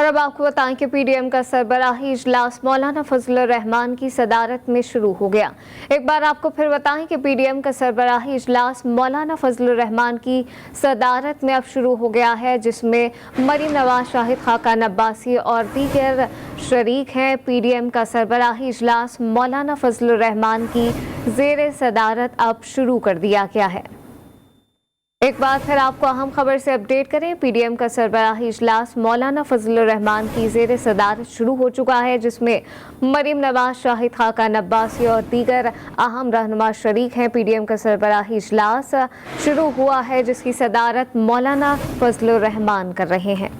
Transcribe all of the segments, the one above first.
और अब आपको बताएं कि पीडीएम का सरबराही इजलास मौलाना फजलुर रहमान की सदारत में शुरू हो गया। एक बार आपको फिर बताएं कि पीडीएम का सरबराही इजलास मौलाना फजलुर रहमान की सदारत में अब शुरू हो गया है, जिसमें मरीम नवाज, शाहिद खाकान अब्बासी और दीगर शरीक हैं। पीडीएम का सरबराही इजलास मौलाना फजलुर रहमान की ज़ेर सदारत अब शुरू कर दिया गया है। एक बार फिर आपको अहम खबर से अपडेट करें। पीडीएम का सरबराही इजलास मौलाना फजलुर रहमान की ज़ेर सदारत शुरू हो चुका है, जिसमें मरीम नवाज, शाहिद खाकान अब्बासी और दीगर अहम रहनुमा शरीक हैं। पीडीएम का सरबराही इजलास शुरू हुआ है, जिसकी सदारत मौलाना फजलुर रहमान कर रहे हैं।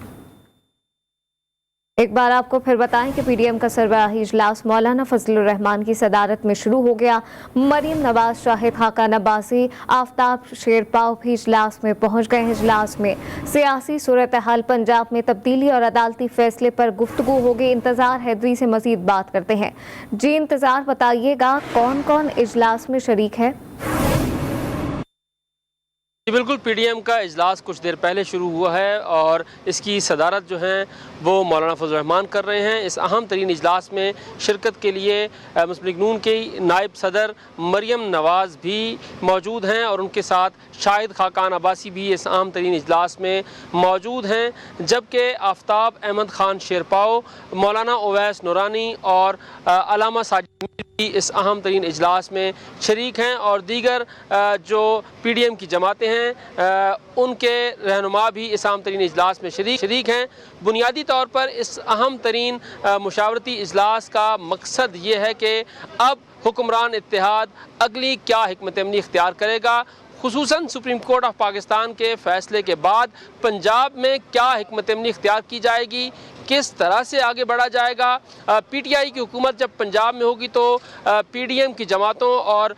एक बार आपको फिर बताएं कि पीडीएम का सरबराही इजलास मौलाना फजलुर रहमान की सदारत में शुरू हो गया। मरीम नवाज, शाहिद खाकान अब्बासी, आफ्ताब शेरपाव भी इजलास में पहुंच गए हैं। इजलास में सियासी सूरत हाल, पंजाब में तब्दीली और अदालती फैसले पर गुफ्तगू होगी। इंतजार हैदरी से मजीद बात करते हैं। जी इंतजार, बताइएगा कौन कौन इजलास में शरीक है? जी बिल्कुल, पीडीएम का इजलास कुछ देर पहले शुरू हुआ है और इसकी सदारत जो है वो मौलाना फजलुर रहमान कर रहे हैं। इस अहम तरीन इजलास में शिरकत के लिए मुस्लिम लीग नून के नायब सदर मरीम नवाज़ भी मौजूद हैं और उनके साथ शाहिद खाकान अब्बासी भी इस अहम तरीन इजलास में मौजूद हैं, जबकि आफ्ताब अहमद खान शेरपाव, मौलाना ओवैस नूरानी और अलामा साजिद भी इस अहम तरीन इजलास में शरीक हैं और दीगर जो पीडीएम की जमातें हैं उनके रहनुमा भी इस अहम तरीन इजलास में शरीक हैं। बुनियादी तौर पर इस अहम तरीन मुशावरती इजलास का मकसद ये है कि अब हुक्मरान इत्तेहाद अगली क्या हिकमत अमली इख्तियार करेगा, खुसूसन सुप्रीम कोर्ट ऑफ पाकिस्तान के फैसले के बाद पंजाब में क्या हिकमत अमली इख्तियार की जाएगी, किस तरह से आगे बढ़ा जाएगा। पीटीआई की हुकूमत जब पंजाब में होगी तो पीडीएम की जमातों और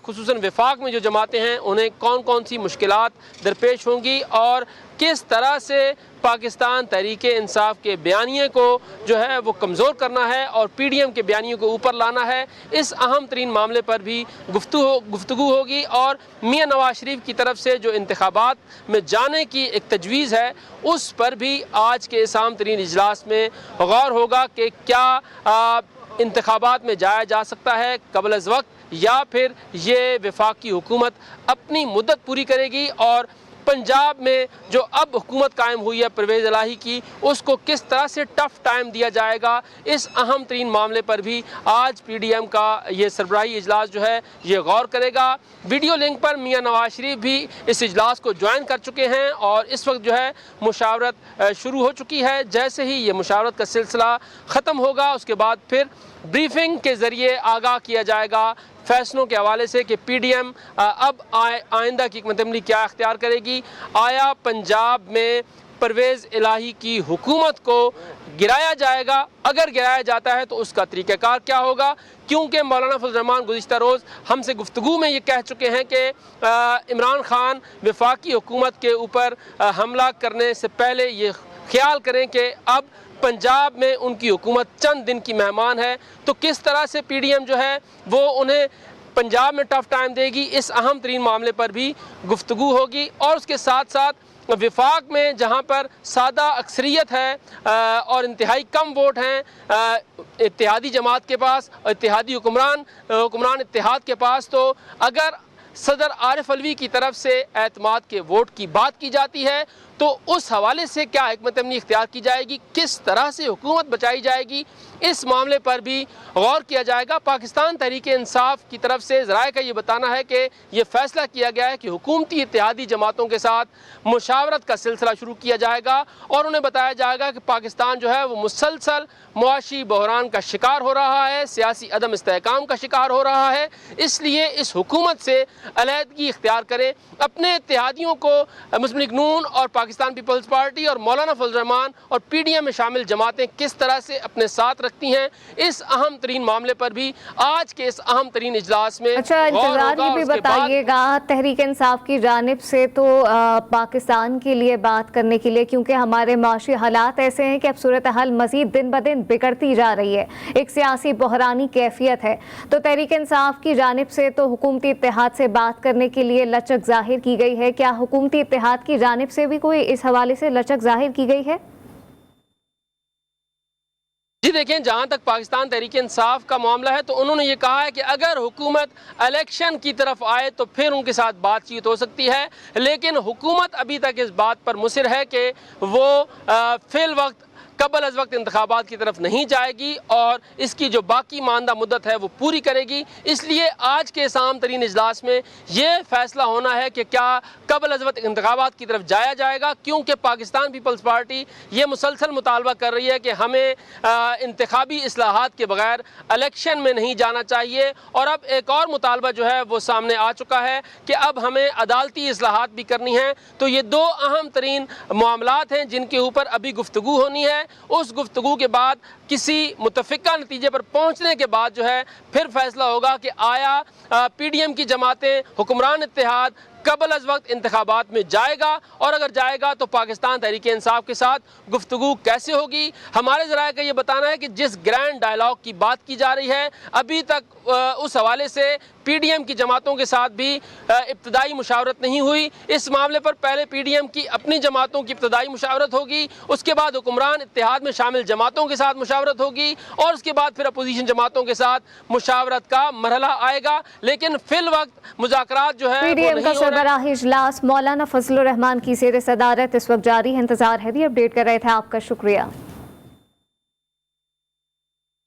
खुसूसन वफाक में जो जमातें हैं उन्हें कौन कौन सी मुश्किलात दरपेश होंगी और किस तरह से पाकिस्तान तहरीके इंसाफ के बयानिए को जो है वो कमज़ोर करना है और पीडीएम के बयानियों को ऊपर लाना है। इस अहम तरीन मामले पर भी गुफ्तगू होगी और मियां नवाज शरीफ की तरफ से जो इंतखाबात में जाने की एक तजवीज़ है उस पर भी आज के इस अहम तरीन इजलास में गौर होगा कि क्या इंतखाबात में जाया जा सकता है कबल अज़ वक्त या फिर ये वफाकी हुकूमत अपनी मुद्दत पूरी करेगी और पंजाब में जो अब हुकूमत कायम हुई है परवेज़ इलाही की, उसको किस तरह से टफ टाइम दिया जाएगा। इस अहम तरीन मामले पर भी आज पीडीएम का ये सरबराही इजलास जो है ये गौर करेगा। वीडियो लिंक पर मियां नवाज शरीफ भी इस इजलास को ज्वाइन कर चुके हैं और इस वक्त जो है मुशावरत शुरू हो चुकी है। जैसे ही ये मुशावरत का सिलसिला ख़त्म होगा उसके बाद फिर ब्रीफिंग के ज़रिए आगाह किया जाएगा फैसलों के हवाले से कि पीडीएम अब आइंदा की हिकमत अमली क्या इख्तियार करेगी। आया पंजाब में परवेज़ इलाही की हुकूमत को गिराया जाएगा? अगर गिराया जाता है तो उसका तरीक़ाकार क्या होगा? क्योंकि मौलाना फजलुर रहमान गुज़िश्ता रोज़ हमसे गुफ्तगू में ये कह चुके हैं कि इमरान खान वफाकी हुकूमत के ऊपर हमला करने से पहले ये ख्याल करें कि अब पंजाब में उनकी हुकूमत चंद दिन की मेहमान है, तो किस तरह से पीडीएम जो है वो उन्हें पंजाब में टफ टाइम देगी। इस अहम तरीन मामले पर भी गुफ्तगू होगी और उसके साथ साथ वफाक में जहाँ पर सादा अक्सरियत है और इंतहाई कम वोट हैं इत्तेहादी जमात के पास और इत्तेहादी हुक्मरान इत्तेहाद के पास, तो अगर सदर आरिफ अलवी की तरफ से एतमाद के वोट की बात की जाती है तो उस हवाले से क्या हिकमत अमली इख्तियार की जाएगी, किस तरह से हुकूमत बचाई जाएगी, इस मामले पर भी गौर किया जाएगा। पाकिस्तान तहरीके इंसाफ की तरफ से ज़राए का ये बताना है कि ये फ़ैसला किया गया है कि हुकूमती इत्तेहादी जमातों के साथ मुशावरत का सिलसिला शुरू किया जाएगा और उन्हें बताया जाएगा कि पाकिस्तान जो है वो मुसलसल मुआशी बहरान का शिकार हो रहा है, सियासी अदम इस्तेहकाम का शिकार हो रहा है, इसलिए इस हुकूमत से अलहदगी इख्तियार करें। अपने इत्तेहादियों को मुस्लिम लीग नून और पाकिस्तान पीपल्स पार्टी और मौलाना फजलुर रहमान और पीडीएम में शामिल जमातें किस तरह से अपने साथ रखती हैं, इस अहम तरीन मामले पर भी आज के इस अहम तरीन इजलास में अच्छा इंतजार ये भी बताइएगा तहरीक इंसाफ की जानिब से तो पाकिस्तान के लिए बात करने के लिए, क्योंकि हमारे माशी हालात ऐसे हैं कि अब सूरत हाल मजीद दिन ब दिन बिगड़ती जा रही है, एक सियासी बहरानी कैफियत है, तो तहरीक इंसाफ की जानिब से तो हुकूमती इत्तेहाद से बात करने के लिए लचक जाहिर की गई है। क्या हुकूमती इत्तेहाद की जानिब से भी कोई इस हवाले से लचक जाहिर की गई है? जी देखें, जहाँ तक पाकिस्तान तहरीक इंसाफ का मामला है तो उन्होंने ये कहा है कि अगर हुकूमत इलेक्शन की तरफ आए तो फिर उनके साथ बातचीत हो सकती है, लेकिन हुकूमत अभी तक इस बात पर मुसिर है कि वो फिल वक्त कबल अज़ वक्त इंतखाबात की तरफ नहीं जाएगी और इसकी जो बाकी मानदा मुद्दत है वो पूरी करेगी। इसलिए आज के इस अहम तरीन इजलास में ये फैसला होना है कि क्या कबल अज़ वक्त इंतखाबात की तरफ जाया जाएगा, क्योंकि पाकिस्तान पीपल्स पार्टी ये मुसलसल मुतालबा कर रही है कि हमें इंतखाबी इस्लाहात के बगैर इलेक्शन में नहीं जाना चाहिए। और अब एक और मुतालबा जो है वो सामने आ चुका है कि अब हमें अदालती इस्लाहात भी करनी है। तो ये दो अहम तरीन मामलात हैं जिनके ऊपर अभी गुफ्तगू होनी है। उस गुफ्तगू के बाद किसी मुतफ़िका नतीजे पर पहुंचने के बाद जो है फिर फैसला होगा कि आया PDM की जमातें, हुक्मरान इत्तेहाद कबल अज़ वक्त इंतखाबात में जाएगा, और अगर जाएगा तो पाकिस्तान तहरीक इंसाफ के साथ गुफ्तगू कैसे होगी। हमारे ज़राए का ये बताना है कि जिस ग्रैंड डायलॉग की बात की जा रही है अभी तक उस हवाले से PDM की जमातों के साथ भी इब्तदाई मुशावरत नहीं हुई। इस मामले पर पहले PDM की अपनी जमातों की इब्तदाई मुशावरत होगी, उसके बाद हुक्मरान इत्तेहाद में शामिल जमातों के साथ मुशावरत होगी और उसके बाद फिर अपोजिशन जमातों के साथ मुशावरत का मरहला आएगा। लेकिन फिल वक्त मुज़ाकरात जो है PDM का सरबराही इजलास मौलाना फजलुर रहमान की ज़ेर सदारत इस वक्त जारी है। इंतजार है, अपडेट कर रहे थे आपका शुक्रिया।